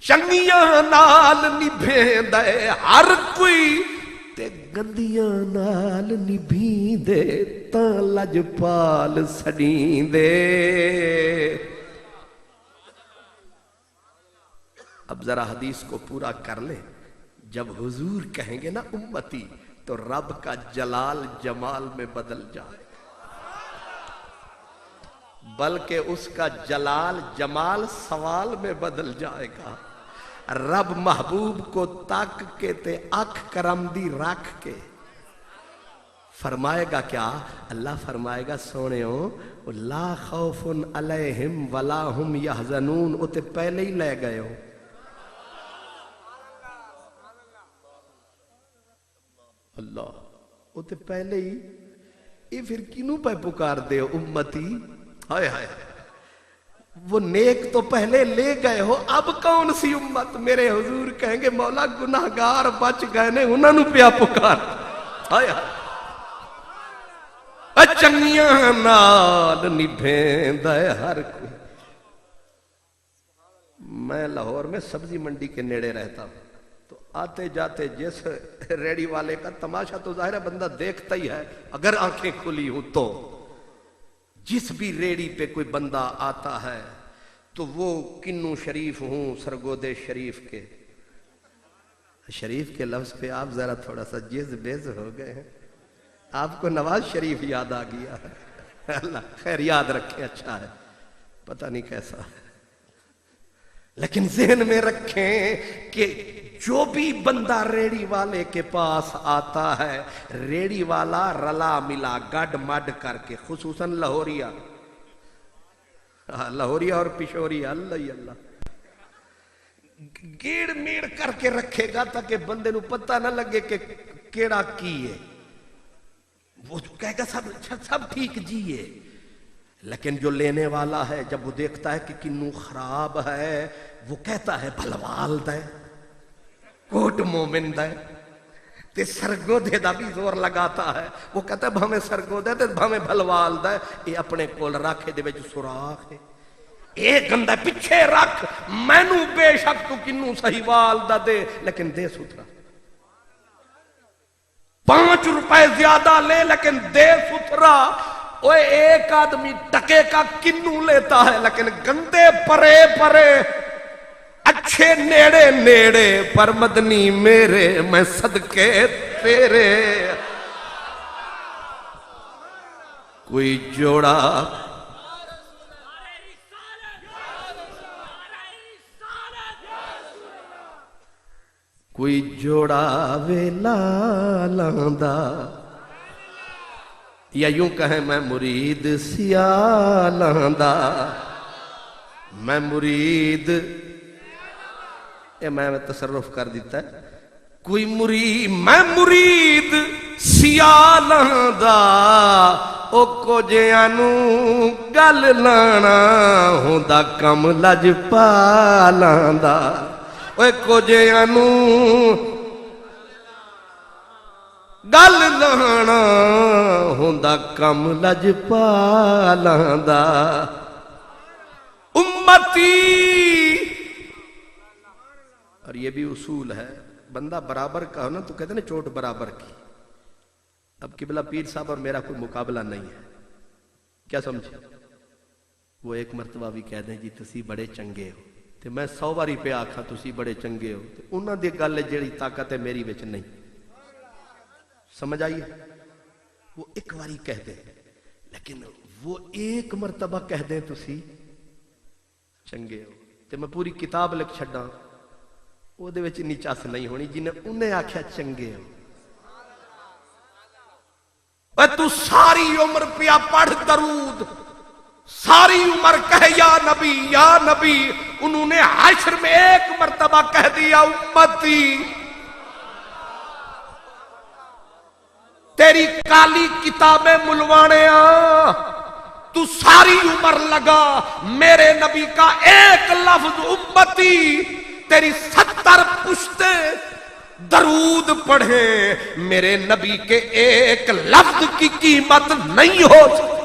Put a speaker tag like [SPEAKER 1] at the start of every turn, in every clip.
[SPEAKER 1] چنگیاں نال نبھیندے ہر کوئی تے گندیاں نال نبھیندے تاں لجپال سڑیندے۔ اب ذرا حدیث کو پورا کر لیں، جب حضور کہیں گے نا امتی تو رب کا جلال جمال میں بدل جائے، بلکہ اس کا جلال جمال سوال میں بدل جائے گا۔ رب محبوب کو تاک کے تے اکھ کرم دی رکھ کے فرمائے گا کیا؟ اللہ فرمائے گا سونےوں لا خوف علیہم ولا ہم یحزنون، وہ تے پہلے ہی لے گئے ہو۔ اللہ وہ تے پہلے ہی، یہ پھر کینوں پہ پکار دے ہو امتی؟ ہائے ہائے، وہ نیک تو پہلے لے گئے ہو، اب کون سی امت؟ میرے حضور کہیں گے مولا گناہگار بچ گئے نے، انہوں نے پیا پکار۔ ہائے ہائے، چنگیاں نال نبھیندا ہے ہر کوئی۔ میں لاہور میں سبزی منڈی کے نیڑے رہتا ہوں، تو آتے جاتے جس ریڑی والے کا تماشا تو ظاہر ہے بندہ دیکھتا ہی ہے اگر آنکھیں کھلی ہوں تو، جس بھی ریڑی پہ کوئی بندہ آتا ہے تو وہ کنو شریف ہوں سرگودے شریف کے، شریف کے لفظ پہ آپ ذرا تھوڑا سا جز بیز ہو گئے ہیں، آپ کو نواز شریف یاد آ گیا ہے۔ اللہ خیر یاد رکھیں، اچھا ہے، پتہ نہیں کیسا ہے، لیکن ذہن میں رکھیں کہ جو بھی بندہ ریڑی والے کے پاس آتا ہے، ریڑی والا رلا ملا گڈ مڈ کر کے، خصوصاً لاہوریا اور پشوریا، اللہ ہی اللہ، گیڑ میڑ کر کے رکھے گا تاکہ بندے نو پتہ نہ لگے کہ کیڑا کی ہے۔ وہ کہے گا سب ٹھیک جی ہے، لیکن جو لینے والا ہے جب وہ دیکھتا ہے کہ کنو خراب ہے، وہ کہتا ہے بھلوال دے، کوٹ مومن دے، تے سرگودے دا بھی زور لگاتا ہے، وہ کہتا ہے بھامے سرگودے تے بھامے بھلوال دے، یہ اپنے کول رکھے دے وچ سوراخ ہے، ایک گندہ پچھے رکھ، مینو بے شک تو کنو صحیح وال دا دے لیکن دے ستھرا، 5 روپے زیادہ لے لیکن دے ستھرا۔ وہ ایک آدمی ٹکے کا کنو لیتا ہے لیکن گندے پرے پرے، اچھے نیڑے نیڑے پر مدنی میرے، میں صدقے تیرے۔ کوئی جوڑا کوئی جوڑا ویلا لاندا، یا یوں کہیں میں مرید سیالاں دا، میں مرید، میں تصرف کر دیتا ہے، کوئی میں مرید سیالاں دا، او کجیانو گل لانا ہوندا کم لجپالاں دا، او کجیانو گل لانا ہوندا کم لجپالاں دا۔ امتی، اور یہ بھی اصول ہے، بندہ برابر کا ہو نا تو کہتے ہیں نا چوٹ برابر کی۔ اب قبلہ پیر صاحب اور میرا کوئی مقابلہ نہیں ہے، کیا سمجھے؟ وہ ایک مرتبہ بھی کہہ دیں جی تسی بڑے چنگے ہو، تو میں 100 باری پہ آکھا تسی بڑے چنگے ہو، تو انہاں دی گل جیڑی طاقت ہے میری وچ نہیں، سمجھ آئیے؟ وہ ایک باری کہہ دیں، لیکن وہ ایک مرتبہ کہہ دیں تسی چنگے ہو، تو میں پوری کتاب لکھ چھڑا، وہ دے وچ نچاس نہیں ہونی جنہیں انہیں آکھیا چنگے ہو۔ اے تو ساری عمر پیا پڑھ درود، ساری عمر کہے یا نبی یا نبی، انہوں نے حشر میں ایک مرتبہ کہہ دیا امتی، تیری کالی کتابیں ملوانے تو ساری عمر لگا میرے نبی کا ایک لفظ امتی، تیری 70 پشتے درود پڑھے، میرے نبی کے ایک لفظ کی قیمت نہیں ہو سکتی۔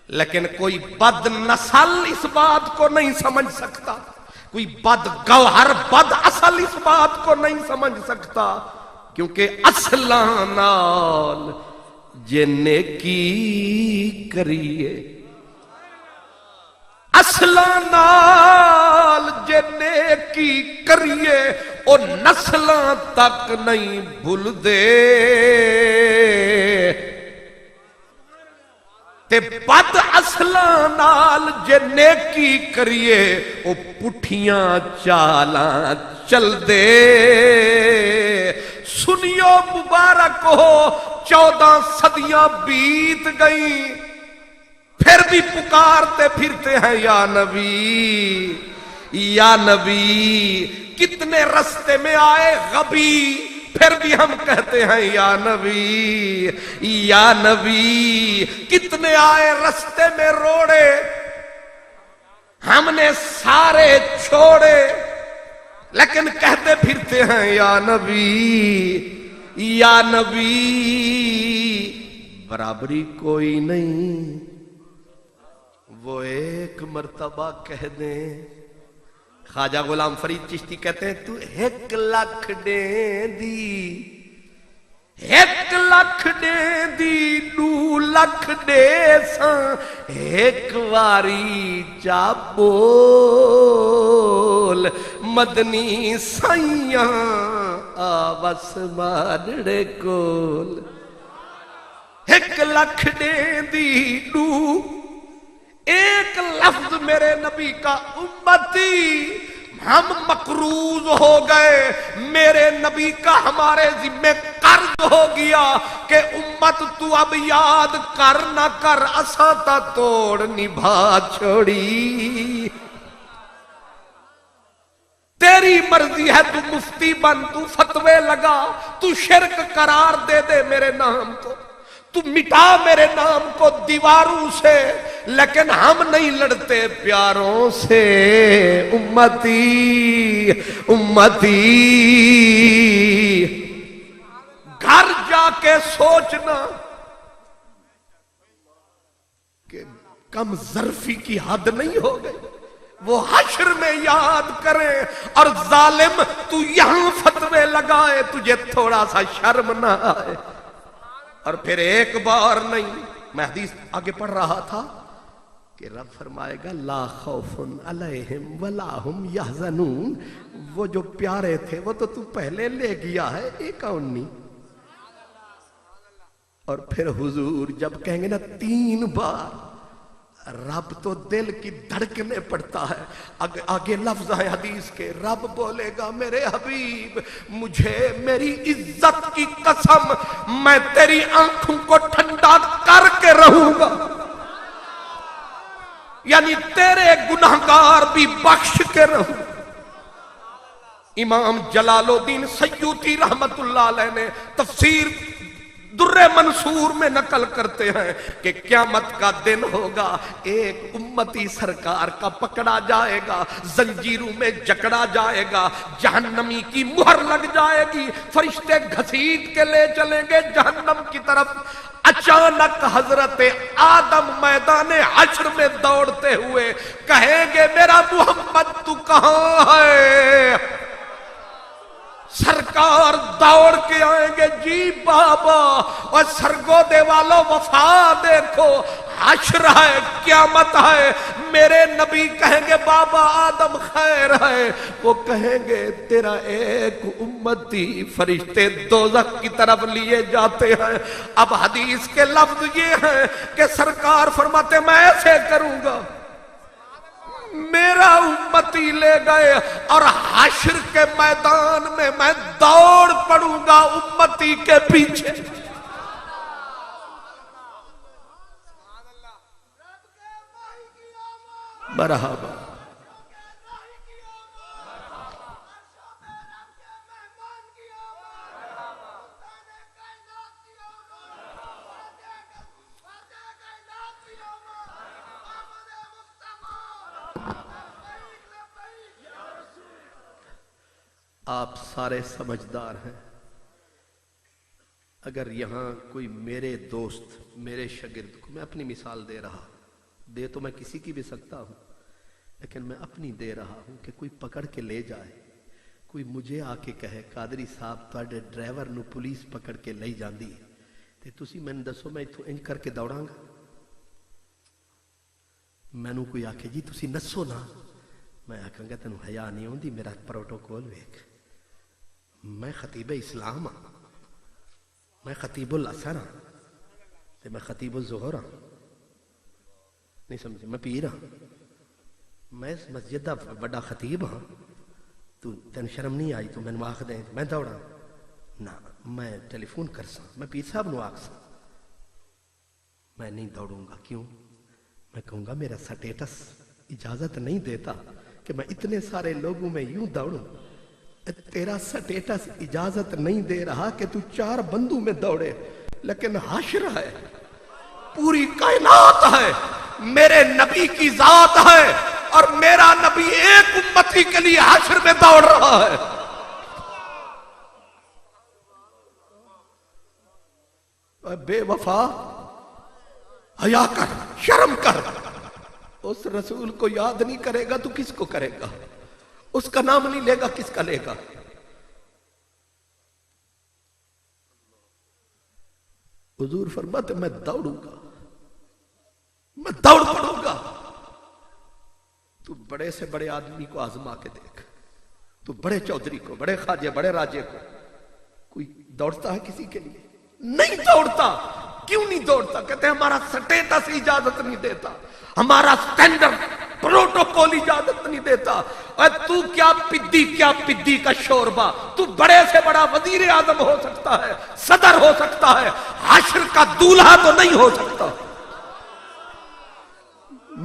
[SPEAKER 1] لیکن کوئی بد نسل اس بات کو نہیں سمجھ سکتا، کوئی بد گوہر بد اصل اس بات کو نہیں سمجھ سکتا، کیونکہ اصلاں نال جے نیکی کریے، اصلاں نال جے نیکی کریے او نسلاں تک نہیں بھول دے، تے بد اصلاں نال جے نیکی کریے او پٹھیاں چالاں چل دے۔ سنیو مبارک ہو 14 صدیاں بیت گئیں، پھر بھی پکارتے پھرتے ہیں یا نبی یا نبی، کتنے رستے میں آئے غبی، پھر بھی ہم کہتے ہیں یا نبی یا نبی، کتنے آئے رستے میں روڑے، ہم نے سارے چھوڑے، لیکن کہتے پھرتے ہیں یا نبی یا نبی۔ برابری کوئی نہیں، وہ ایک مرتبہ کہہ دیں۔ خواجہ غلام فرید چشتی کہتے ہیں تو 1 لاکھ دیں دی، 1 لاکھ دیں دی، 2 لاکھ دے ساں، ایک واری چا بول مدنی سائیاں آوس مانڑے کول۔ 1 لاکھ دیں دی، 2 ایک لفظ میرے نبی کا امتی، ہم مقروض ہو گئے، میرے نبی کا ہمارے ذمہ قرض ہو گیا کہ امت تو اب یاد کر نہ کر، اساں تا توڑ نبھا چھوڑی، تیری مرضی ہے، تو مفتی بن، تو فتوے لگا، تو شرک قرار دے دے میرے نام کو، تو مٹا میرے نام کو دیواروں سے، لیکن ہم نہیں لڑتے پیاروں سے۔ امتی امتی گھر جا کے سوچنا کہ کم ظرفی کی حد نہیں ہو گئی، وہ حشر میں یاد کرے، اور ظالم تو یہاں فتوے لگائے، تجھے تھوڑا سا شرم نہ آئے۔ اور پھر ایک بار نہیں، میں حدیث آگے پڑھ رہا تھا کہ رب فرمائے گا لا خوف علیہم ولا ہم یحزنون، وہ جو پیارے تھے وہ تو پہلے لے گیا ہے، ایک کون نہیں۔ اور پھر حضور جب کہیں گے نا 3 بار، رب تو دل کی دھڑکنے پڑتا ہے، آگے لفظ ہے حدیث کے، رب بولے گا میرے حبیب مجھے میری عزت کی قسم میں تیری آنکھوں کو ٹھنڈا کر کے رہوں گا، یعنی تیرے گناہگار بھی بخش کے رہوں۔ امام جلال الدین سیوطی رحمت اللہ علیہ نے تفسیر در منصور میں نقل کرتے ہیں کہ قیامت کا دن ہوگا، ایک امتی سرکار کا پکڑا جائے گا، زنجیروں میں جکڑا جائے گا، جہنمی کی مہر لگ جائے گی، فرشتے گھسیٹ کے لے چلیں گے جہنم کی طرف۔ اچانک حضرت آدم میدان حشر میں دوڑتے ہوئے کہیں گے میرا محمد تو کہاں ہے؟ سرکار دوڑ کے آئیں گے جی بابا، اور سرگودے والوں وفا دیکھو، حشر ہے، قیامت ہے۔ میرے نبی کہیں گے بابا آدم خیر ہے، وہ کہیں گے تیرا ایک امتی، فرشتے دوزخ کی طرف لیے جاتے ہیں۔ اب حدیث کے لفظ یہ ہیں کہ سرکار فرماتے میں ایسے کروں گا، میرا امتی لے گئے، اور حشر کے میدان میں میں دوڑ پڑوں گا امتی کے پیچھے۔ مرحبا۔ آپ سارے سمجھدار ہیں، اگر یہاں کوئی میرے دوست، میرے شاگرد کو، میں اپنی مثال دے رہا، دے تو میں کسی کی بھی سکتا ہوں، لیکن میں اپنی دے رہا ہوں کہ کوئی پکڑ کے لے جائے، کوئی مجھے آ کے کہے قادری صاحب تواڈے ڈرائیور نو پولیس پکڑ کے لے جاندی ہے تے تسی مینوں دسو میں اتھوں انج کر کے دوڑاں گا؟ مینوں کوئی آکھے جی تسی نسو نا، میں آکھاں گا تینوں حیا نہیں ہوندی، میرا پروٹوکول ویکھ، میں خطیب اسلام ہاں، میں خطیب العصر ہاں تے میں خطیب الظہر ہاں، نہیں سمجھے، میں پیر ہاں، میں اس مسجد دا بڑا خطیب ہاں، تو تین شرم نہیں آئی تو مینوں آکھ دیں میں دوڑا؟ نہ، میں ٹیلی فون کرساں، میں پیر صاحب نو آکساں، میں نہیں دوڑوں گا۔ کیوں؟ میں کہوں گا میرا سٹیٹس اجازت نہیں دیتا کہ میں اتنے سارے لوگوں میں یوں دوڑوں، تیرا سٹیٹس اجازت نہیں دے رہا کہ تو 4 بندوں میں دوڑے، لیکن حشر ہے، پوری کائنات ہے، میرے نبی کی ذات ہے، اور میرا نبی ایک امتی کے لیے حشر میں دوڑ رہا ہے۔ اے بے وفا، حیا کر، شرم کر، اس رسول کو یاد نہیں کرے گا تو کس کو کرے گا؟ اس کا نام نہیں لے گا کس کا لے گا؟ حضور فرماتے میں دوڑوں گا، میں دوڑ پڑوں گا۔ تو بڑے سے بڑے آدمی کو آزما کے دیکھ، تو بڑے چودھری کو، بڑے خواجے، بڑے راجے کو، کوئی دوڑتا ہے کسی کے لیے؟ نہیں دوڑتا۔ کیوں نہیں دوڑتا؟ کہتے ہیں ہمارا سٹیٹس اجازت نہیں دیتا، ہمارا سٹینڈرڈ پروٹوکول اجازت نہیں دیتا۔ اور تو کیا پدی کا شوربہ، تو بڑے سے بڑا وزیر اعظم ہو سکتا ہے، صدر ہو سکتا ہے، حشر کا دولہا تو نہیں ہو سکتا۔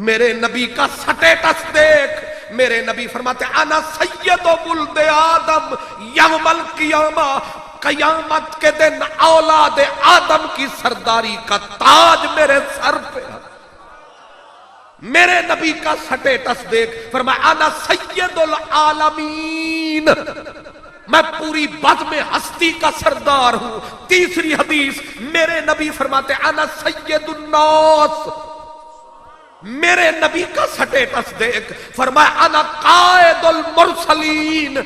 [SPEAKER 1] میرے نبی کا سٹیٹس دیکھ، میرے نبی فرماتے انا سید ولد آدم یوم القیامہ، قیامت کے دن اولاد آدم کی سرداری کا تاج میرے سر پہ ہے۔ میرے نبی کا سٹیٹس دیکھ، فرمایا انا سید العالمین، میں پوری بزم ہستی کا سردار ہوں۔ تیسری حدیث میرے نبی فرماتے انا سید الناس، میرے نبی کا سٹیٹس دیکھ، فرمایا انا قائد المرسلین،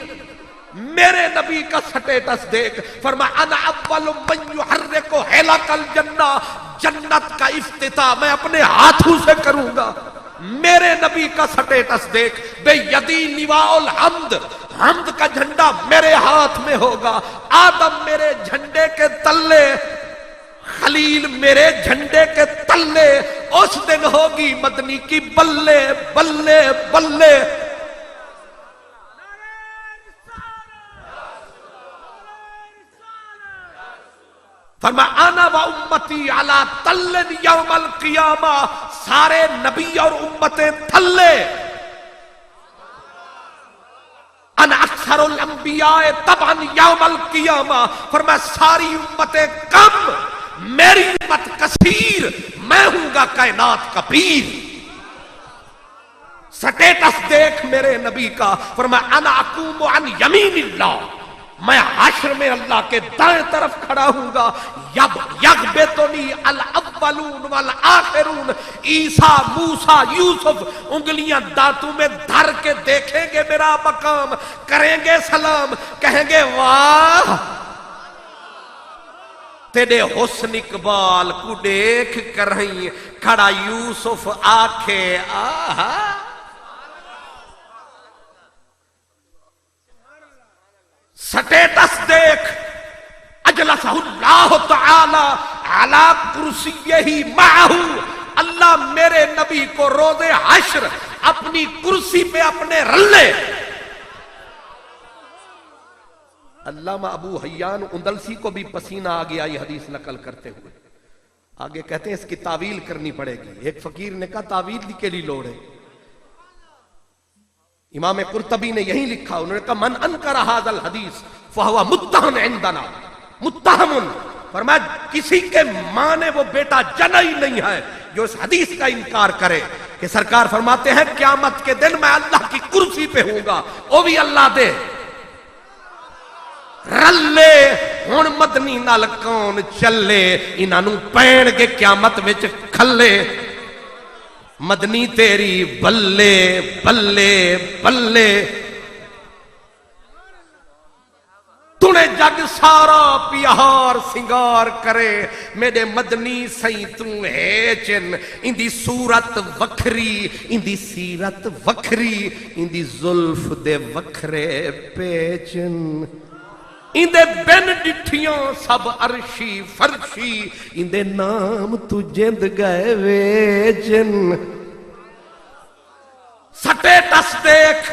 [SPEAKER 1] میرے نبی کا سٹیٹس دیکھ، فرمایا انا اول من یحرک حلق الجنہ، جنت کا افتتاح میں اپنے ہاتھوں سے کروں گا۔ میرے نبی کا سٹیٹس دیکھ، بے یدی لواء الحمد، حمد کا جھنڈا میرے ہاتھ میں ہوگا، آدم میرے جھنڈے کے تلے، خلیل میرے جھنڈے کے تلے، اس دن ہوگی مدنی کی بلے بلے بلے۔ فرمایا انا و امتی علی تل یوم القیامہ، سارے نبی اور امتیں تھلے، انا اکثر الانبیاء طبعا یوم القیامہ، فرمایا ساری امتیں کم، میری امت کثیر، میں ہوں گا کائنات کا پیر۔ سٹیٹس دیکھ میرے نبی کا، فرمایا انا اقوم عن یمین اللہ، میں حشر میں اللہ کے دائیں طرف کھڑا ہوں گا، یغبطنی الاولون والآخرون، عیسیٰ، موسیٰ، یوسف انگلیاں دانتوں میں دھر کے دیکھیں گے میرا مقام، کریں گے سلام، کہیں گے واہ تیرے حسن اقبال کو دیکھ کر ہی کھڑا یوسف آکھے آہا۔ سٹیٹس دیکھ، اجلسہ اللہ تعالی علی کرسیہ معہ، اللہ میرے نبی کو روز حشر اپنی کرسی پہ اپنے رلے۔ علامہ ابو حیان اندلسی کو بھی پسینہ آ گیا یہ حدیث نقل کرتے ہوئے، آگے کہتے ہیں اس کی تعویل کرنی پڑے گی۔ ایک فقیر نے کہا تعویل کے لیے لوڑ ہے، امام قرطبی نے یہی لکھا، انہوں نے کہا من انکر ھذا الحدیث فہو متہم عندنا، متہم، فرمایا کسی کے ماں نے وہ بیٹا جنا ہی نہیں ہے جو اس حدیث کا انکار کرے کہ سرکار فرماتے ہیں قیامت کے دن میں اللہ کی کرسی پہ ہوں گا، وہ بھی اللہ دے رلے ہن مدنی نال کون چلے، انہاں نوں پین گے قیامت وچ کھلے۔ مدنی تیری بلے بلے بلے تونے جگ سارا پیار سنگار کرے میرے مدنی سئی تو ہے چن اندی صورت وکھری اندی سیرت وکھری اندی زلف دے وکھرے پیچن اندے بین ڈٹھیاں سب عرشی فرشی اندے نام تو جند گئے ویچن سٹیٹس دیکھ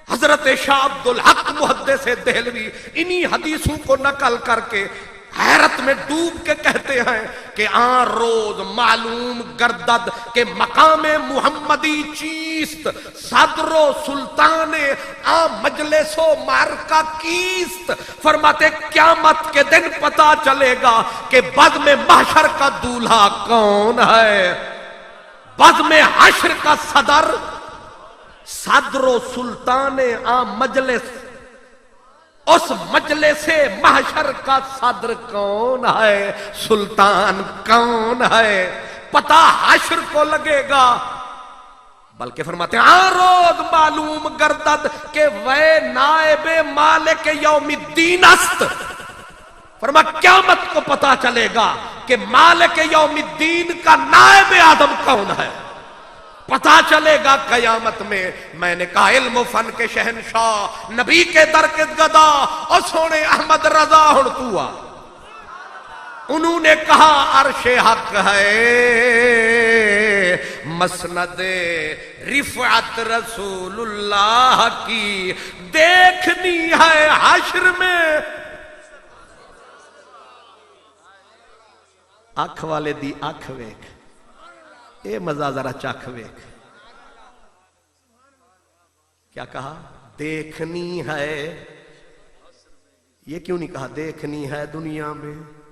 [SPEAKER 1] حضرت شاہ عبدالحق محدث دہلوی انہی حدیثوں کو نقل کر کے حیرت میں ڈوب کے کہتے ہیں کہ آن روز معلوم گردد کہ مقام محمدی چیست صدر و سلطان آن مجلس و مارکہ کیست فرماتے قیامت کے دن پتا چلے گا کہ بزم محشر کا دولہا کون ہے بزم حشر کا صدر صدر و سلطان آن مجلس اس مجلس محشر کا صدر کون ہے سلطان کون ہے پتہ حشر کو لگے گا بلکہ فرماتے ہیں آن روز معلوم گردد کہ وہ نائب مالک یوم الدین است فرما قیامت کو پتہ چلے گا کہ مالک یوم الدین کا نائب آدم کون ہے پتا چلے گا قیامت میں نے کہا علم و فن کے شہنشاہ نبی کے در کے گدا اور سونے احمد رضا ہڑتوا انہوں نے کہا عرش حق ہے مسند رفعت رسول اللہ کی دیکھنی ہے حشر میں آنکھ والے دی آنکھ ویکھ اے مزہ ذرا چاکھ ویکھ کیا کہا دیکھنی ہے یہ کیوں نہیں کہا دیکھنی ہے دنیا میں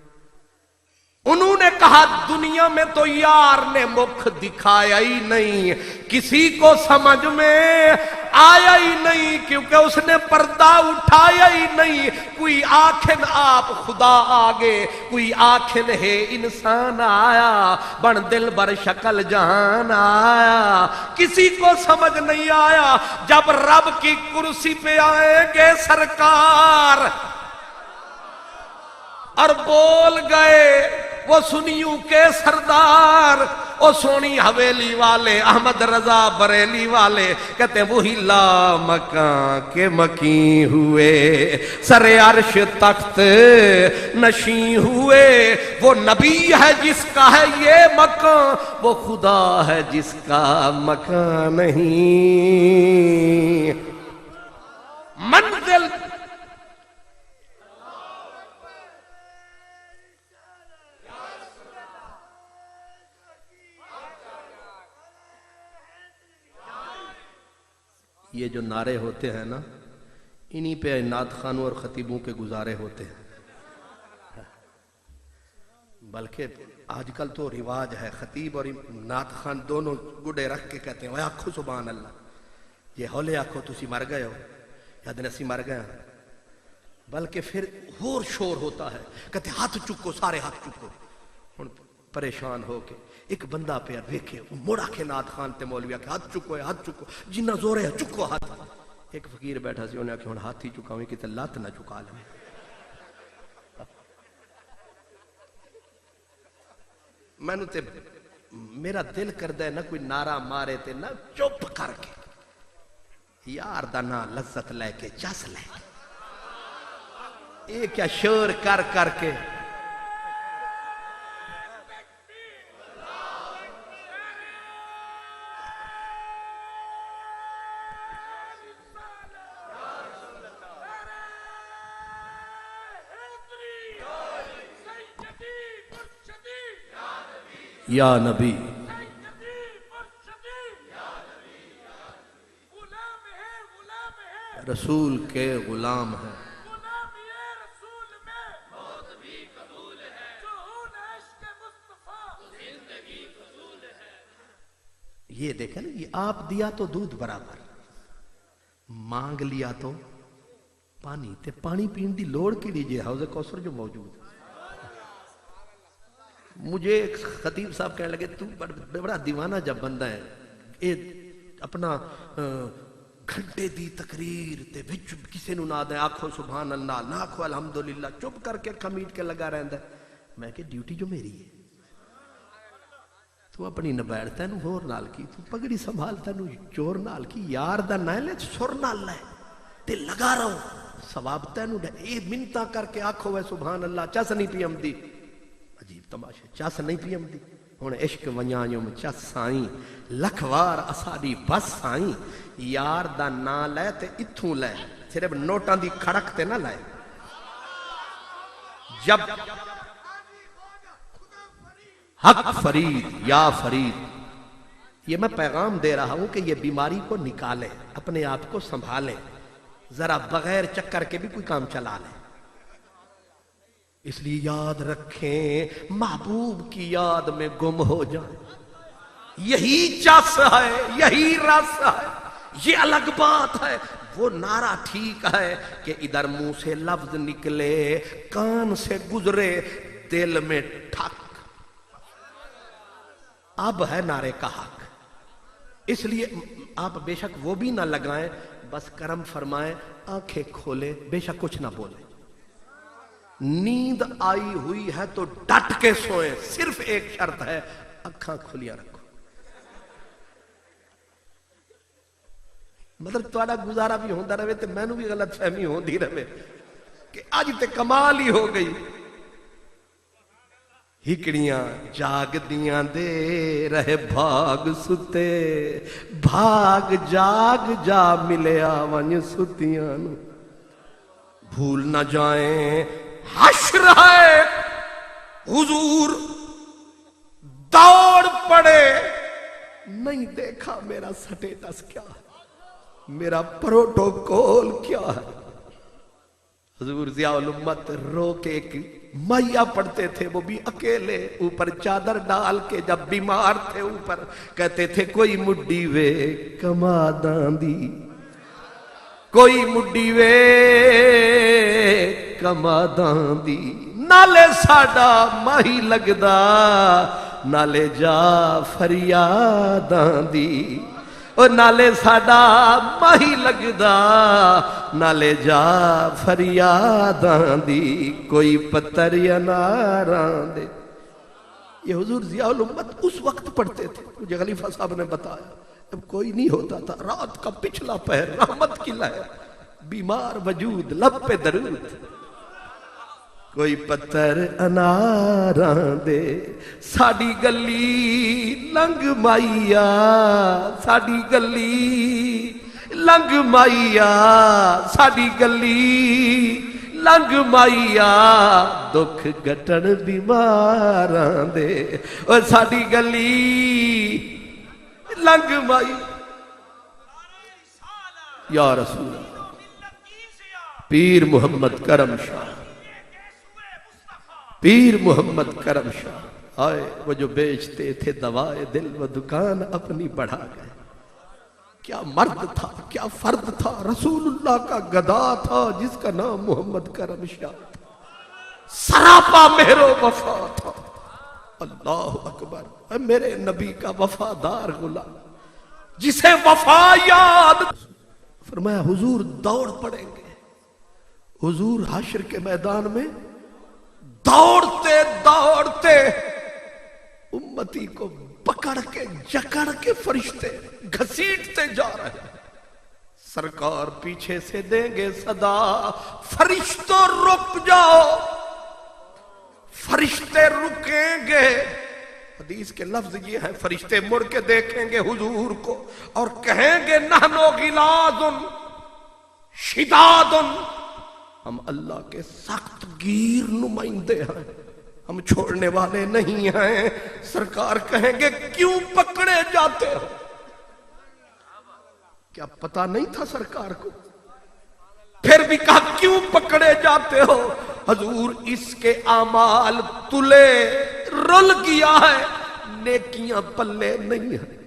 [SPEAKER 1] انہوں نے کہا دنیا میں تو یار نے مکھ دکھایا ہی نہیں کسی کو سمجھ میں آیا ہی نہیں کیونکہ اس نے پردہ اٹھایا ہی نہیں کوئی آنکھن آپ خدا آگے کوئی آنکھن ہے انسان آیا بن دل بر شکل جہان آیا کسی کو سمجھ نہیں آیا جب رب کی کرسی پہ آئیں گے سرکار اور بول گئے وہ سنیوں کے سردار وہ سونی حویلی والے احمد رضا بریلی والے کہتے ہیں وہی لا مکان کے مکین ہوئے سر عرش تخت نشین ہوئے وہ نبی ہے جس کا ہے یہ مکان وہ خدا ہے جس کا مکان نہیں منزل یہ جو نعرے ہوتے ہیں نا انہی پہ نعت خانوں اور خطیبوں کے گزارے ہوتے ہیں بلکہ آج کل تو رواج ہے خطیب اور نعت خان دونوں گڈے رکھ کے کہتے ہیں آکھو سبحان اللہ یہ ہولے آکھو تسی مر گئے ہو یا دنسی مر گئے بلکہ پھر اور شور ہوتا ہے کہتے ہاتھ چکو سارے ہاتھ چکو پریشان ہو کے ایک بندہ پہ دیکھے موڑا کے نعت خان تے مولوی کہ ہاتھ چکو ہے ہاتھ چکو جنہ زور ہے چکو ہاتھ ایک فقیر بیٹھا سی انہیں کہ ہاتھ ہی چکا ہوئی کہ لات نہ چکا لیں میں نے تے میرا دل کردہ ہے نہ کوئی نعرہ مارے تے نہ چپ کر کے یار دا نا لذت لے کے چس لے اے کیا شور کر کر کے یا نبی رسول کے غلام ہیں یہ دیکھیں نا یہ آپ دیا تو دودھ برابر مانگ لیا تو پانی تے پانی پین دی لوڑ کی لیجئے حوض کوثر جو موجود مجھے ایک خطیب صاحب کہنے لگے تو بڑا دیوانہ جب بندہ ہے یہ اپنا گھنٹے دی تقریر تے وچ کسے نو نہ دے آکھو سبحان اللہ نہ آکھو الحمدللہ چپ کر کے کمیٹ کے لگا رہندا ہے. میں کہ ڈیوٹی جو میری ہے تو اپنی نبیڑ تینو ہور نال کی تو پگڑی سنبھال تینو چور نال کی یار دا نہ لے سر نال لے تے لگا رہو ثواب تینو دے اے منتا کر کے آکھو ہے سبحان اللہ چس نہیں پی امدی. عجیب تماشا چس نہیں پی امدی ہن عشق ونیاں چس سائیں لکھوار اساڈی بس سائیں یار دا نا لے تے اتھوں لے صرف نوٹاں دی کھڑک تے نہ لائے. جب حق فرید یا فرید یہ میں پیغام دے رہا ہوں کہ یہ بیماری کو نکالیں اپنے آپ کو سنبھالیں ذرا بغیر چکر کے بھی کوئی کام چلا لیں. اس لیے یاد رکھیں محبوب کی یاد میں گم ہو جائیں یہی چس ہے یہی رس ہے یہ الگ بات ہے. وہ نعرہ ٹھیک ہے کہ ادھر منہ سے لفظ نکلے کان سے گزرے دل میں ٹھک اب ہے نعرے کا حق. اس لیے آپ بے شک وہ بھی نہ لگائیں بس کرم فرمائیں آنکھیں کھولیں بے شک کچھ نہ بولیں. نیند آئی ہوئی ہے تو ڈٹ کے سوئیں صرف ایک شرط ہے آنکھاں کھلیاں رکھو. مطلب تھوڑا گزارا بھی ہوندہ رہے تے میں نو بھی غلط فہمی ہوندی رہے کہ آج تے کمال ہی ہو گئی. ہکڑیاں جاگ دیاں دے رہے بھاگ ستے بھاگ جاگ جا ملیا ون ستیاں نو بھول نہ جائیں حشر ہے حضور دوڑ پڑے نہیں دیکھا میرا سٹیٹس کیا ہے میرا پروٹوکول کیا ہے. حضور ضیاء الامت رو کے ایک مائیا پڑھتے تھے وہ بھی اکیلے اوپر چادر ڈال کے جب بیمار تھے اوپر کہتے تھے کوئی مڈی وے کما داندی کوئی مڈی وے کما داندی نالے ساڈا ماہی لگدا نالے جا فریاداں دی اور نالے ساڈا ماہی لگدا نالے جا فریاداں دی کوئی پتر یا ناراں دے. یہ حضور ضیاء الامت اس وقت پڑھتے تھے مجھے خلیفہ صاحب نے بتایا اب کوئی نہیں ہوتا تھا رات کا پچھلا پہر رحمت کی لہر بیمار وجود لب پہ درود کوئی پتر اناراں دے ساڈی گلی لنگ مائیا ساڈی گلی لنگ مائیا ساڈی گلی لنگ مائیا دکھ گٹن بیماراں دے اور ساڈی گلی لنگ مائی یا رسول اللہ پیر محمد کرم شاہ پیر محمد کرم شاہ آئے وہ جو بیچتے تھے دوائے دل وہ دکان اپنی بڑھا گئے. کیا مرد تھا کیا فرد تھا رسول اللہ کا گدا تھا جس کا نام محمد کرم شاہ تھا سراپا مہر و وفا تھا. اللہ اکبر میرے نبی کا وفادار غلام جسے وفا یاد فرمایا حضور دوڑ پڑیں گے. حضور حشر کے میدان میں دوڑتے دوڑتے امتی کو پکڑ کے جکڑ کے فرشتے گھسیٹتے جا رہے ہیں. سرکار پیچھے سے دیں گے صدا فرشتوں رک جاؤ فرشتے رکیں گے. حدیث کے لفظ یہ ہے فرشتے مڑ کے دیکھیں گے حضور کو اور کہیں گے نحنو غلاظ شداد ہم اللہ کے سخت گیر نمائندے ہیں ہم چھوڑنے والے نہیں ہیں. سرکار کہیں گے کیوں پکڑے جاتے ہو کیا پتا نہیں تھا سرکار کو پھر بھی کہا کیوں پکڑے جاتے ہو. حضور اس کے اعمال تلے رل گیا ہے نیکیاں پلے نہیں ہیں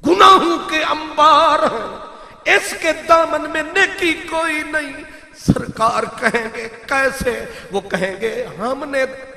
[SPEAKER 1] گناہوں کے انبار ہیں اس کے دامن میں نیکی کوئی نہیں. سرکار کہیں گے کیسے وہ کہیں گے ہم نے